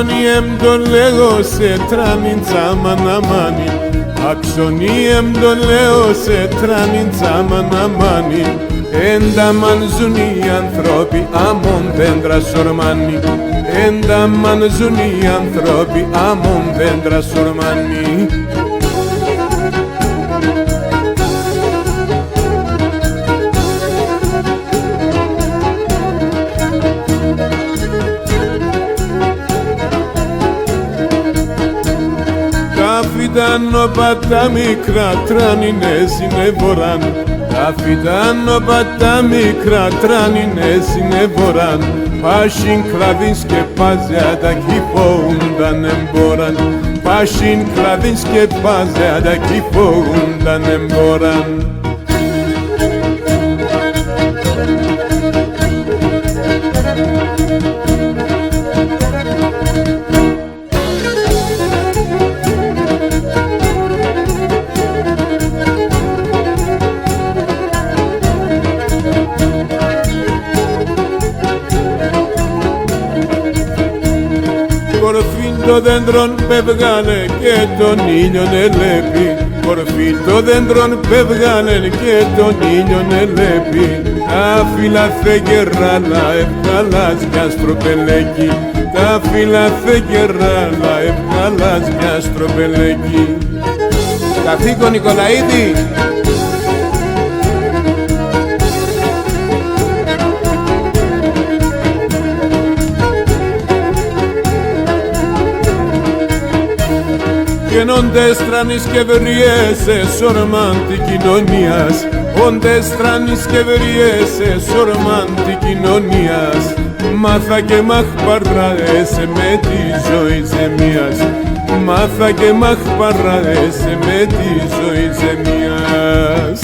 Αξονiem το λέγω σε τράνιν τσάμαναμάνι. Αξονiem το λέω σε τράνιν τσάμαναμάνι. Ένταμαν ζουν οι άνθρωποι άμον δέντρα σορμάνι. Ένταμαν ζουν οι άνθρωποι άμον δέντρα σορμάνι. Τα φυτάνοπα τα μικρά τράνινες είναι βοράν. Τα φυτάνοπα τα μικρά τράνινες είναι βοράν. Πάσιν κλαδίν σκεπάζε τα κυπώουνταν εμπόραν. Πάσιν κλαδίν σκεπάζε τα κυπώουνταν εμπόραν. Κορφήν το δέντρον πέβγανε και τον ήλιον ελέπει. Κορφήν το δέντρον πέβγανε και τον ήλιον ελέπει. Τα φύλλα φεγγεράλα εύκαλας μια στροπελέκη. Τα φύλλα φεγγεράλα εύκαλας μια στροπελέκη. Καθήκο Νικολαίδη. Γίνονται странες και ευριές ορμάν τη κοινωνίας. Όνται странες και ευριές ορμάν τη κοινωνίας. Μάθα και μαχπαράεσαι με τη ζωή ζεμίας. Μάθα και μαχπαράεσαι με τη ζωή ζεμίας.